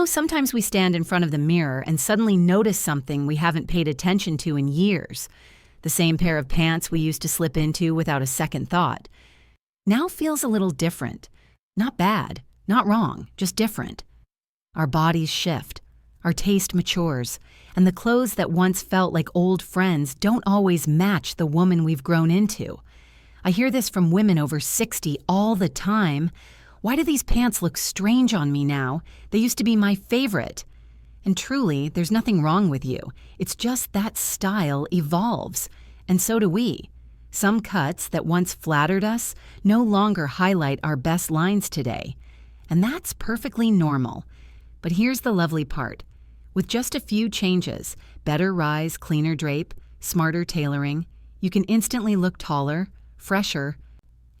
Sometimes we stand in front of the mirror and suddenly notice something we haven't paid attention to in years. The same pair of pants we used to slip into without a second thought now feels a little different. Not bad, not wrong, just different. Our bodies shift, our taste matures, and the clothes that once felt like old friends don't always match the woman we've grown into. I hear this from women over 60 all the time. Why do these pants look strange on me now? They used to be my favorite. And truly, there's nothing wrong with you. It's just that style evolves. And so do we. Some cuts that once flattered us no longer highlight our best lines today. And that's perfectly normal. But here's the lovely part. With just a few changes, better rise, cleaner drape, smarter tailoring, you can instantly look taller, fresher,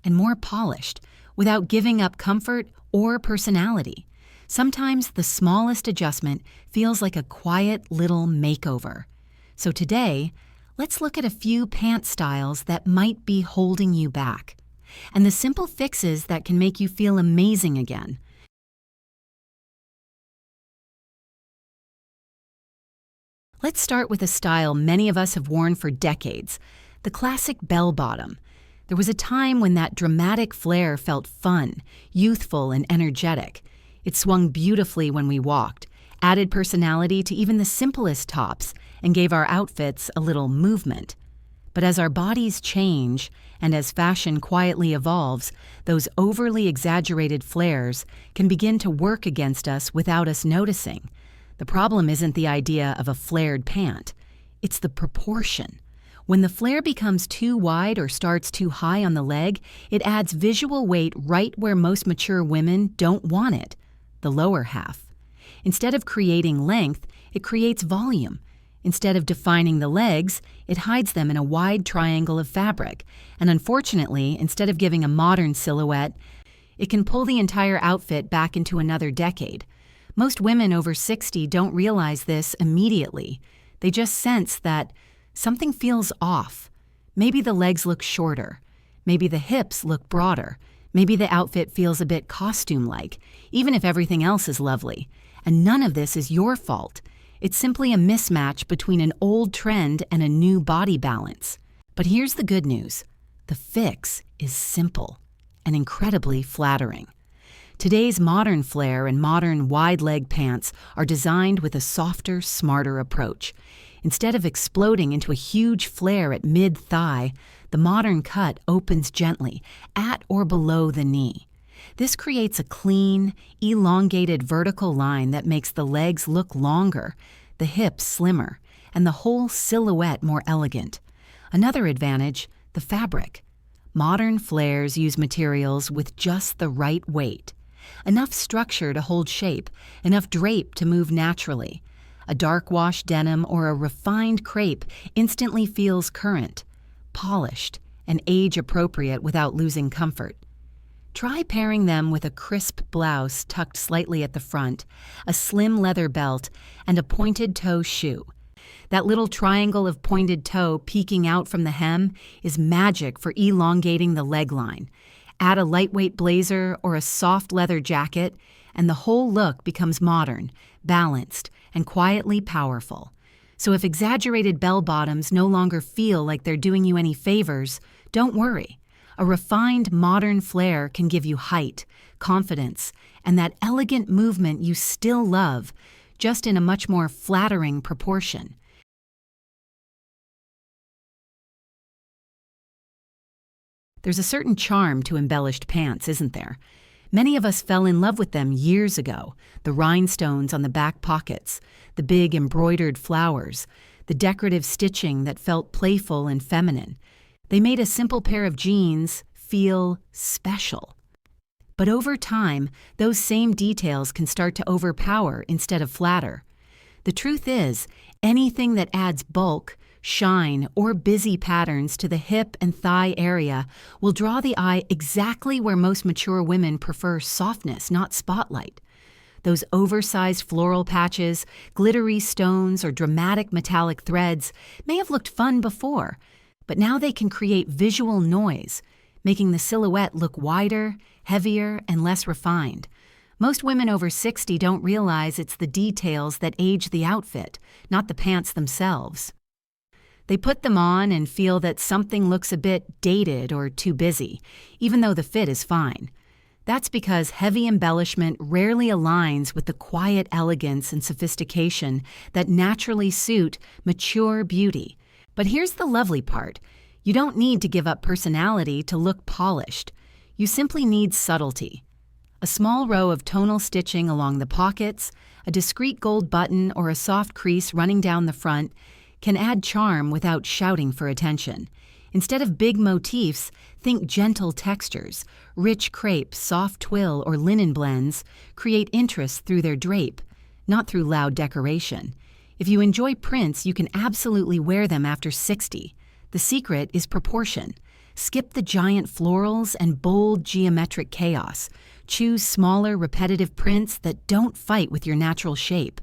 and more polished without giving up comfort or personality. Sometimes the smallest adjustment feels like a quiet little makeover. So today, let's look at a few pant styles that might be holding you back, and the simple fixes that can make you feel amazing again. Let's start with a style many of us have worn for decades, the classic bell bottom. There was a time when that dramatic flare felt fun, youthful, and energetic. It swung beautifully when we walked, added personality to even the simplest tops, and gave our outfits a little movement. But as our bodies change, and as fashion quietly evolves, those overly exaggerated flares can begin to work against us without us noticing. The problem isn't the idea of a flared pant. It's the proportion. When the flare becomes too wide or starts too high on the leg, it adds visual weight right where most mature women don't want it, the lower half. Instead of creating length, it creates volume. Instead of defining the legs, it hides them in a wide triangle of fabric. And unfortunately, instead of giving a modern silhouette, it can pull the entire outfit back into another decade. Most women over 60 don't realize this immediately. They just sense that something feels off. Maybe the legs look shorter. Maybe the hips look broader. Maybe the outfit feels a bit costume-like, even if everything else is lovely. And none of this is your fault. It's simply a mismatch between an old trend and a new body balance. But here's the good news. The fix is simple and incredibly flattering. Today's modern flare and modern wide-leg pants are designed with a softer, smarter approach. Instead of exploding into a huge flare at mid-thigh, the modern cut opens gently, at or below the knee. This creates a clean, elongated vertical line that makes the legs look longer, the hips slimmer, and the whole silhouette more elegant. Another advantage, the fabric. Modern flares use materials with just the right weight. Enough structure to hold shape, enough drape to move naturally. A dark wash denim or a refined crepe instantly feels current, polished, and age-appropriate without losing comfort. Try pairing them with a crisp blouse tucked slightly at the front, a slim leather belt, and a pointed toe shoe. That little triangle of pointed toe peeking out from the hem is magic for elongating the leg line. Add a lightweight blazer or a soft leather jacket, and the whole look becomes modern, balanced, and quietly powerful. So if exaggerated bell-bottoms no longer feel like they're doing you any favors, don't worry. A refined modern flare can give you height, confidence, and that elegant movement you still love, just in a much more flattering proportion. There's a certain charm to embellished pants, isn't there? Many of us fell in love with them years ago. The rhinestones on the back pockets, the big embroidered flowers, the decorative stitching that felt playful and feminine. They made a simple pair of jeans feel special. But over time, those same details can start to overpower instead of flatter. The truth is, anything that adds bulk, shine, or busy patterns to the hip and thigh area will draw the eye exactly where most mature women prefer softness, not spotlight. Those oversized floral patches, glittery stones, or dramatic metallic threads may have looked fun before, but now they can create visual noise, making the silhouette look wider, heavier, and less refined. Most women over 60 don't realize it's the details that age the outfit, not the pants themselves. They put them on and feel that something looks a bit dated or too busy, even though the fit is fine. That's because heavy embellishment rarely aligns with the quiet elegance and sophistication that naturally suit mature beauty. But here's the lovely part. You don't need to give up personality to look polished. You simply need subtlety. A small row of tonal stitching along the pockets, a discreet gold button, or a soft crease running down the front can add charm without shouting for attention. Instead of big motifs, think gentle textures. Rich crepe, soft twill, or linen blends create interest through their drape, not through loud decoration. If you enjoy prints, you can absolutely wear them after 60. The secret is proportion. Skip the giant florals and bold geometric chaos. Choose smaller, repetitive prints that don't fight with your natural shape.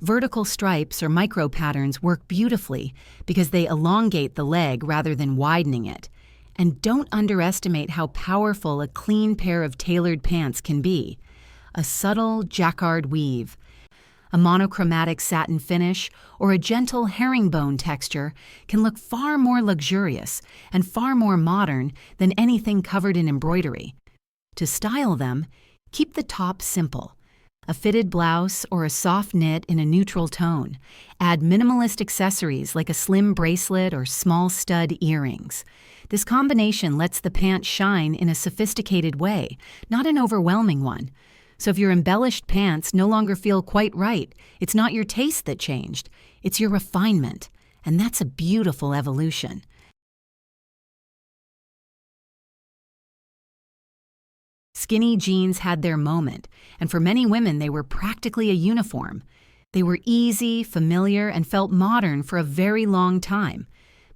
Vertical stripes or micro patterns work beautifully because they elongate the leg rather than widening it. And don't underestimate how powerful a clean pair of tailored pants can be. A subtle jacquard weave, a monochromatic satin finish, or a gentle herringbone texture can look far more luxurious and far more modern than anything covered in embroidery. To style them, keep the top simple. A fitted blouse or a soft knit in a neutral tone. Add minimalist accessories like a slim bracelet or small stud earrings. This combination lets the pant shine in a sophisticated way, not an overwhelming one. So if your embellished pants no longer feel quite right, it's not your taste that changed, it's your refinement. And that's a beautiful evolution. Skinny jeans had their moment, and for many women they were practically a uniform. They were easy, familiar, and felt modern for a very long time.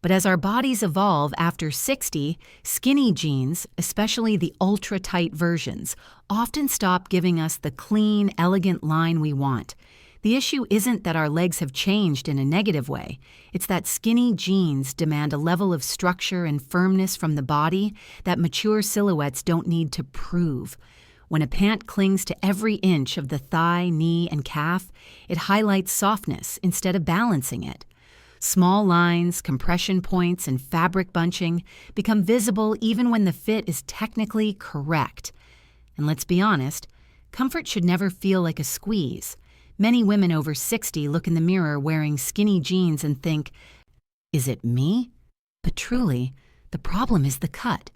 But as our bodies evolve after 60, skinny jeans, especially the ultra-tight versions, often stop giving us the clean, elegant line we want. The issue isn't that our legs have changed in a negative way. It's that skinny jeans demand a level of structure and firmness from the body that mature silhouettes don't need to prove. When a pant clings to every inch of the thigh, knee, and calf, it highlights softness instead of balancing it. Small lines, compression points, and fabric bunching become visible even when the fit is technically correct. And let's be honest, comfort should never feel like a squeeze. Many women over 60 look in the mirror wearing skinny jeans and think, is it me? But truly, the problem is the cut,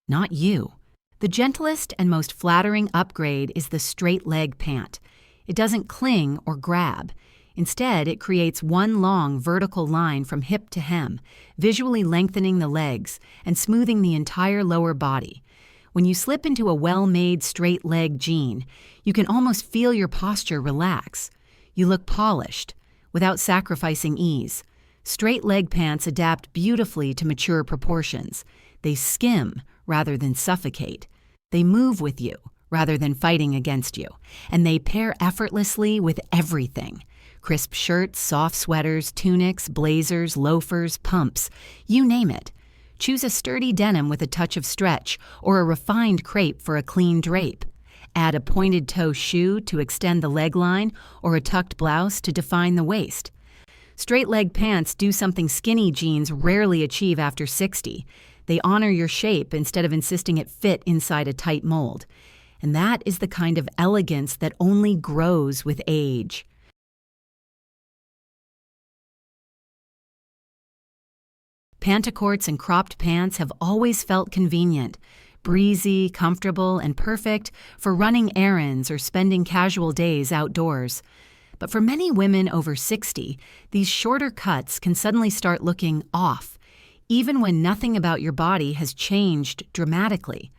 not you. The gentlest and most flattering upgrade is the straight leg pant. It doesn't cling or grab. Instead, it creates one long vertical line from hip to hem, visually lengthening the legs and smoothing the entire lower body. When you slip into a well-made straight leg jean, you can almost feel your posture relax. You look polished, without sacrificing ease. Straight leg pants adapt beautifully to mature proportions. They skim rather than suffocate. They move with you rather than fighting against you. And they pair effortlessly with everything. Crisp shirts, soft sweaters, tunics, blazers, loafers, pumps, you name it. Choose a sturdy denim with a touch of stretch or a refined crepe for a clean drape. Add a pointed toe shoe to extend the leg line or a tucked blouse to define the waist. Straight leg pants do something skinny jeans rarely achieve after 60. They honor your shape instead of insisting it fit inside a tight mold. And that is the kind of elegance that only grows with age. Pantyhose and cropped pants have always felt convenient, breezy, comfortable, and perfect for running errands or spending casual days outdoors. But for many women over 60, these shorter cuts can suddenly start looking off, even when nothing about your body has changed dramatically.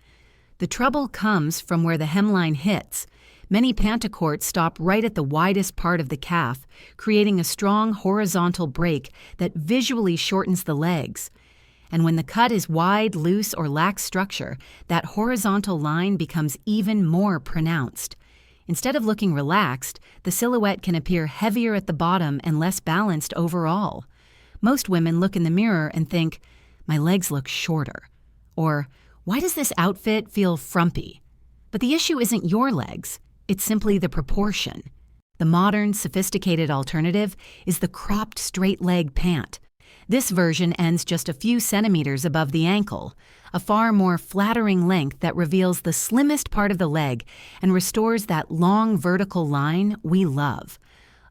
The trouble comes from where the hemline hits. Many pantyhose stop right at the widest part of the calf, creating a strong horizontal break that visually shortens the legs. And when the cut is wide, loose, or lacks structure, that horizontal line becomes even more pronounced. Instead of looking relaxed, the silhouette can appear heavier at the bottom and less balanced overall. Most women look in the mirror and think, my legs look shorter. Or, why does this outfit feel frumpy? But the issue isn't your legs, It's simply the proportion. The modern, sophisticated alternative is the cropped straight-leg pant. This version ends just a few centimeters above the ankle, a far more flattering length that reveals the slimmest part of the leg and restores that long vertical line we love.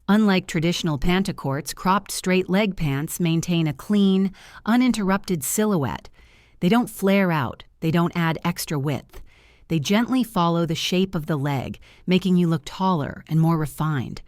Unlike traditional pantycorts, cropped straight leg pants maintain a clean, uninterrupted silhouette. They don't flare out, they don't add extra width. They gently follow the shape of the leg, making you look taller and more refined.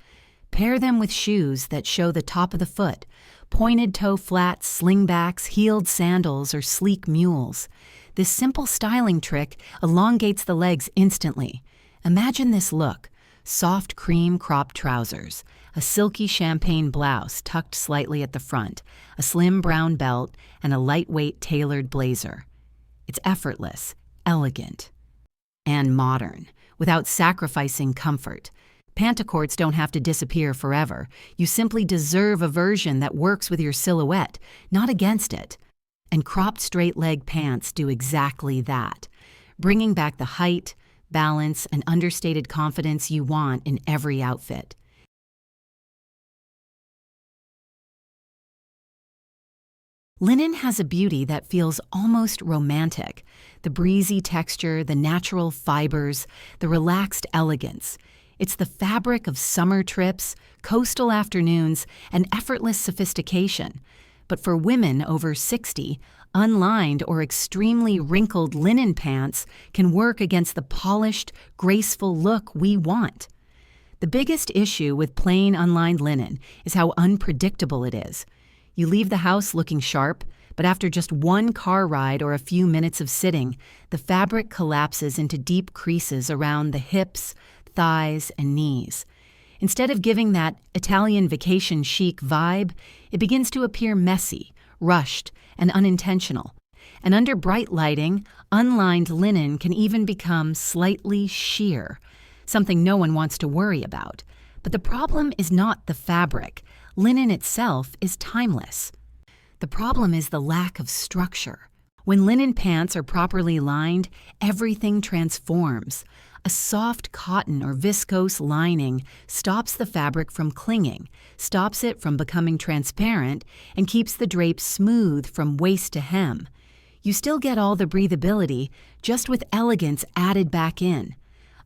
Pair them with shoes that show the top of the foot, pointed toe flats, slingbacks, heeled sandals, or sleek mules. This simple styling trick elongates the legs instantly. Imagine this look: soft cream cropped trousers, a silky champagne blouse tucked slightly at the front, a slim brown belt, and a lightweight tailored blazer. It's effortless, elegant, and modern, without sacrificing comfort. Pantycorts don't have to disappear forever. You simply deserve a version that works with your silhouette, not against it. And cropped straight-leg pants do exactly that, bringing back the height, balance, and understated confidence you want in every outfit. Linen has a beauty that feels almost romantic. The breezy texture, the natural fibers, the relaxed elegance. It's the fabric of summer trips, coastal afternoons, and effortless sophistication. But for women over 60, unlined or extremely wrinkled linen pants can work against the polished, graceful look we want. The biggest issue with plain unlined linen is how unpredictable it is. You leave the house looking sharp, but after just one car ride or a few minutes of sitting, the fabric collapses into deep creases around the hips, thighs, and knees. Instead of giving that Italian vacation chic vibe, it begins to appear messy, rushed, and unintentional. And under bright lighting, unlined linen can even become slightly sheer, something no one wants to worry about. But the problem is not the fabric. Linen itself is timeless. The problem is the lack of structure. When linen pants are properly lined, everything transforms. A soft cotton or viscose lining stops the fabric from clinging, stops it from becoming transparent, and keeps the drape smooth from waist to hem. You still get all the breathability, just with elegance added back in.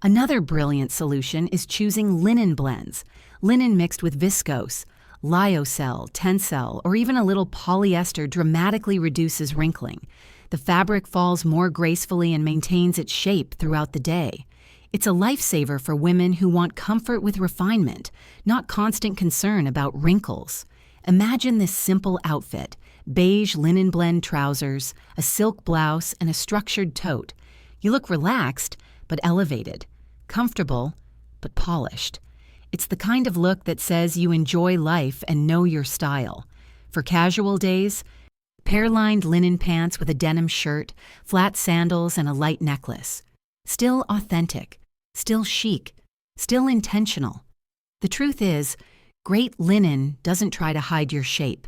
Another brilliant solution is choosing linen blends, linen mixed with viscose. Lyocell, Tencel, or even a little polyester dramatically reduces wrinkling. The fabric falls more gracefully and maintains its shape throughout the day. It's a lifesaver for women who want comfort with refinement, not constant concern about wrinkles. Imagine this simple outfit: beige linen blend trousers, a silk blouse, and a structured tote. You look relaxed, but elevated, comfortable, but polished. It's the kind of look that says you enjoy life and know your style. For casual days, pair-lined linen pants with a denim shirt, flat sandals, and a light necklace. Still authentic, still chic, still intentional. The truth is, great linen doesn't try to hide your shape.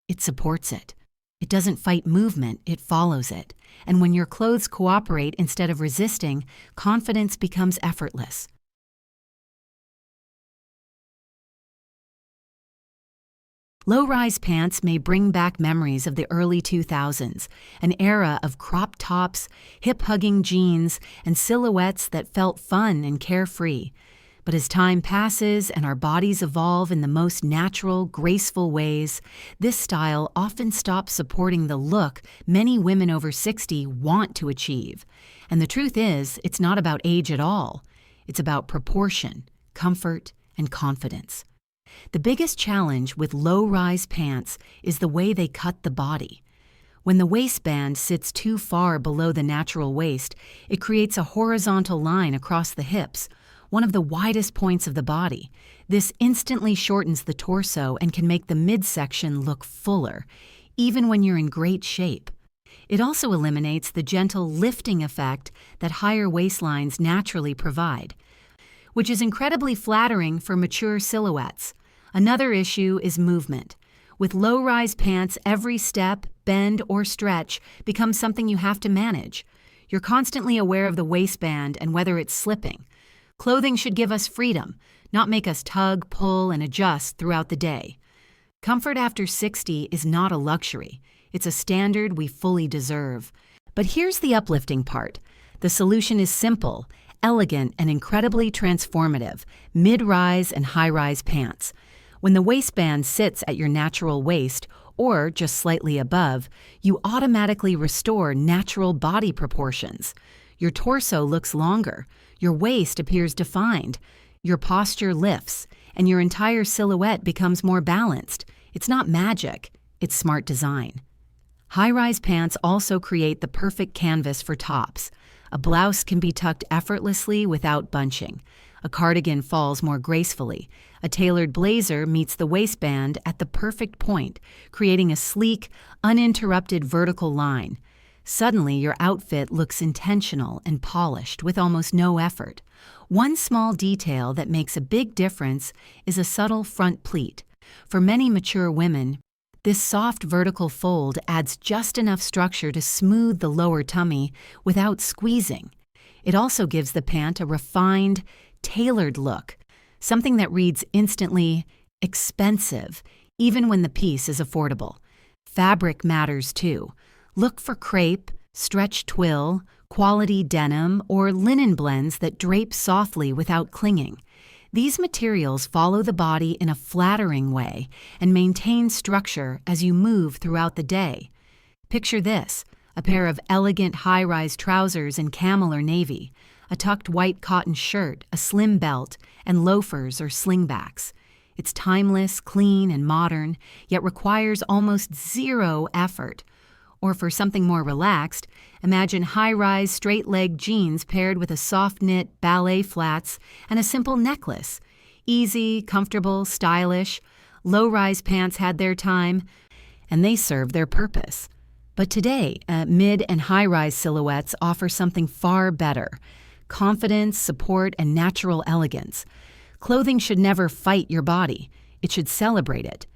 It supports it. It doesn't fight movement, it follows it. And when your clothes cooperate instead of resisting, confidence becomes effortless. Low-rise pants may bring back memories of the early 2000s, an era of crop tops, hip-hugging jeans, and silhouettes that felt fun and carefree. But as time passes and our bodies evolve in the most natural, graceful ways, this style often stops supporting the look many women over 60 want to achieve. And the truth is, it's not about age at all. It's about proportion, comfort, and confidence. The biggest challenge with low-rise pants is the way they cut the body. When the waistband sits too far below the natural waist, it creates a horizontal line across the hips, one of the widest points of the body. This instantly shortens the torso and can make the midsection look fuller, even when you're in great shape. It also eliminates the gentle lifting effect that higher waistlines naturally provide, which is incredibly flattering for mature silhouettes. Another issue is movement. With low-rise pants, every step, bend, or stretch becomes something you have to manage. You're constantly aware of the waistband and whether it's slipping. Clothing should give us freedom, not make us tug, pull, and adjust throughout the day. Comfort after 60 is not a luxury. It's a standard we fully deserve. But here's the uplifting part. The solution is simple, elegant, and incredibly transformative: mid-rise and high-rise pants. When the waistband sits at your natural waist, or just slightly above, you automatically restore natural body proportions. Your torso looks longer, your waist appears defined, your posture lifts, and your entire silhouette becomes more balanced. It's not magic, it's smart design. High-rise pants also create the perfect canvas for tops. A blouse can be tucked effortlessly without bunching. A cardigan falls more gracefully. A tailored blazer meets the waistband at the perfect point, creating a sleek, uninterrupted vertical line. Suddenly, your outfit looks intentional and polished with almost no effort. One small detail that makes a big difference is a subtle front pleat. For many mature women, this soft vertical fold adds just enough structure to smooth the lower tummy without squeezing. It also gives the pant a refined, tailored look, something that reads instantly expensive, even when the piece is affordable. Fabric matters too. Look for crepe, stretch twill, quality denim, or linen blends that drape softly without clinging. These materials follow the body in a flattering way and maintain structure as you move throughout the day. Picture this: a pair of elegant high-rise trousers in camel or navy, a tucked white cotton shirt, a slim belt, and loafers or slingbacks. It's timeless, clean, and modern, yet requires almost zero effort. Or for something more relaxed, imagine high-rise straight-leg jeans paired with a soft-knit ballet flats and a simple necklace. Easy, comfortable, stylish. Low-rise pants had their time, and they served their purpose. But today, mid and high-rise silhouettes offer something far better: confidence, support, and natural elegance. Clothing should never fight your body. It should celebrate it.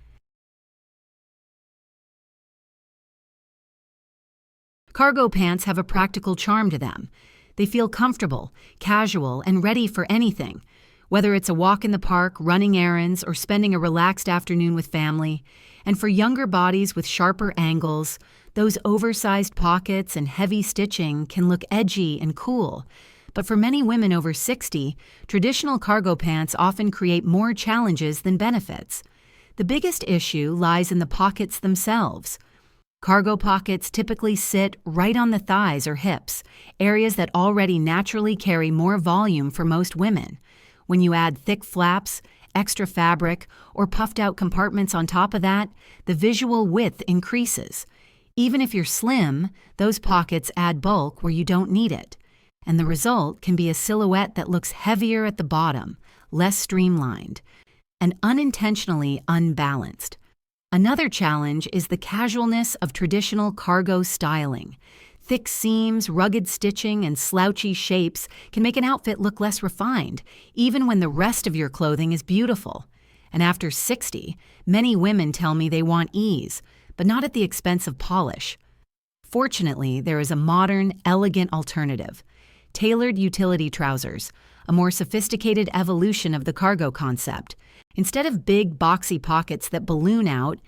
Cargo pants have a practical charm to them. They feel comfortable, casual, and ready for anything. Whether it's a walk in the park, running errands, or spending a relaxed afternoon with family. And for younger bodies with sharper angles, those oversized pockets and heavy stitching can look edgy and cool. But for many women over 60, traditional cargo pants often create more challenges than benefits. The biggest issue lies in the pockets themselves. Cargo pockets typically sit right on the thighs or hips, areas that already naturally carry more volume for most women. When you add thick flaps, extra fabric, or puffed-out compartments on top of that, the visual width increases. Even if you're slim, those pockets add bulk where you don't need it. And the result can be a silhouette that looks heavier at the bottom, less streamlined, and unintentionally unbalanced. Another challenge is the casualness of traditional cargo styling. Thick seams, rugged stitching, and slouchy shapes can make an outfit look less refined, even when the rest of your clothing is beautiful. And after 60, many women tell me they want ease, but not at the expense of polish. Fortunately, there is a modern, elegant alternative: tailored utility trousers, a more sophisticated evolution of the cargo concept. Instead of big, boxy pockets that balloon out,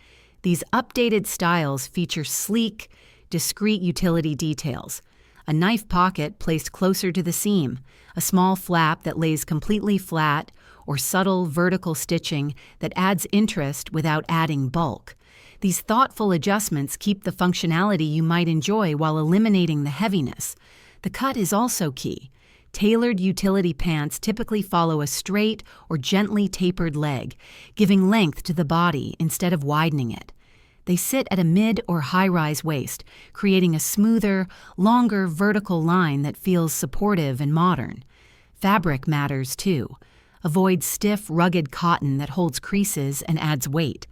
these updated styles feature sleek, discreet utility details. A knife pocket placed closer to the seam, a small flap that lays completely flat, or subtle vertical stitching that adds interest without adding bulk. These thoughtful adjustments keep the functionality you might enjoy while eliminating the heaviness. The cut is also key. Tailored utility pants typically follow a straight or gently tapered leg, giving length to the body instead of widening it. They sit at a mid or high-rise waist, creating a smoother, longer vertical line that feels supportive and modern. Fabric matters too. Avoid stiff, rugged cotton that holds creases and adds weight.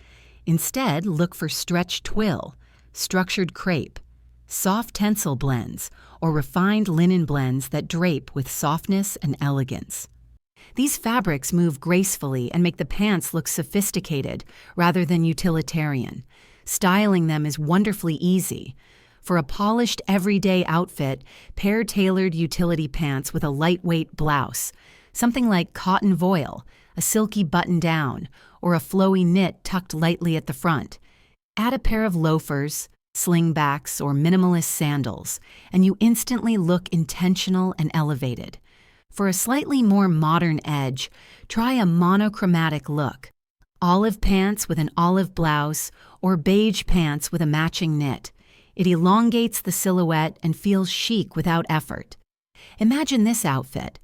Instead, look for stretch twill, structured crepe, soft tencel blends, or refined linen blends that drape with softness and elegance. These fabrics move gracefully and make the pants look sophisticated rather than utilitarian. Styling them is wonderfully easy. For a polished everyday outfit, pair tailored utility pants with a lightweight blouse. Something like cotton voile, a silky button down, or a flowy knit tucked lightly at the front. Add a pair of loafers, slingbacks, or minimalist sandals, and you instantly look intentional and elevated. For a slightly more modern edge, try a monochromatic look. Olive pants with an olive blouse, or beige pants with a matching knit. It elongates the silhouette and feels chic without effort. Imagine this outfit: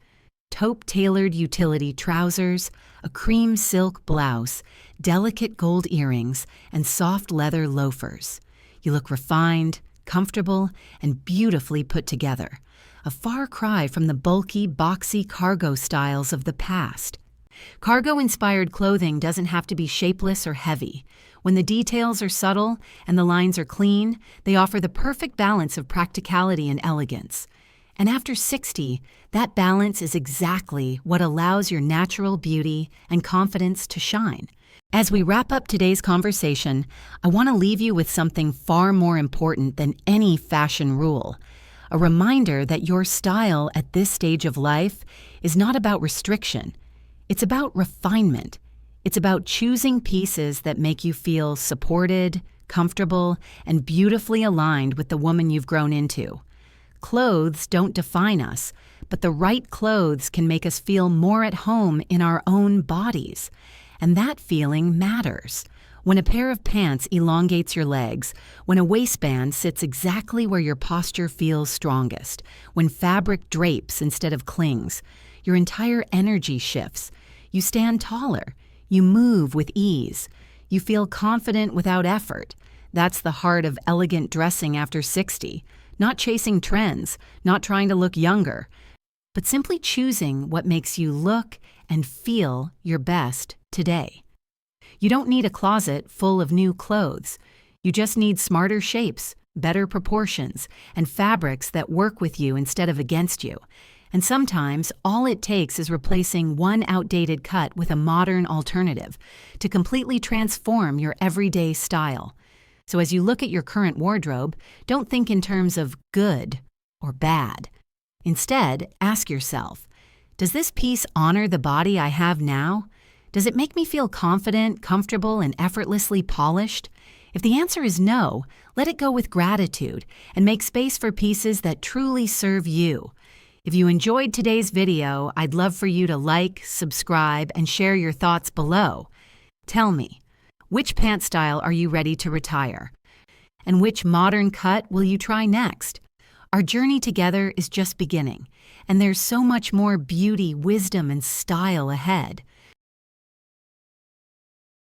taupe-tailored utility trousers, a cream silk blouse, delicate gold earrings, and soft leather loafers. You look refined, comfortable, and beautifully put together. A far cry from the bulky, boxy cargo styles of the past. Cargo-inspired clothing doesn't have to be shapeless or heavy. When the details are subtle and the lines are clean, they offer the perfect balance of practicality and elegance. And after 60, that balance is exactly what allows your natural beauty and confidence to shine. As we wrap up today's conversation, I want to leave you with something far more important than any fashion rule. A reminder that your style at this stage of life is not about restriction. It's about refinement. It's about choosing pieces that make you feel supported, comfortable, and beautifully aligned with the woman you've grown into. Clothes don't define us, but the right clothes can make us feel more at home in our own bodies. And that feeling matters. When a pair of pants elongates your legs, when a waistband sits exactly where your posture feels strongest, when fabric drapes instead of clings, your entire energy shifts. You stand taller. You move with ease. You feel confident without effort. That's the heart of elegant dressing after 60. Not chasing trends, not trying to look younger, but simply choosing what makes you look and feel your best today. You don't need a closet full of new clothes. You just need smarter shapes, better proportions, and fabrics that work with you instead of against you. And sometimes all it takes is replacing one outdated cut with a modern alternative to completely transform your everyday style. So as you look at your current wardrobe, don't think in terms of good or bad. Instead, ask yourself, does this piece honor the body I have now? Does it make me feel confident, comfortable, and effortlessly polished? If the answer is no, let it go with gratitude and make space for pieces that truly serve you. If you enjoyed today's video, I'd love for you to like, subscribe, and share your thoughts below. Tell me, which pant style are you ready to retire? And which modern cut will you try next? Our journey together is just beginning, and there's so much more beauty, wisdom, and style ahead.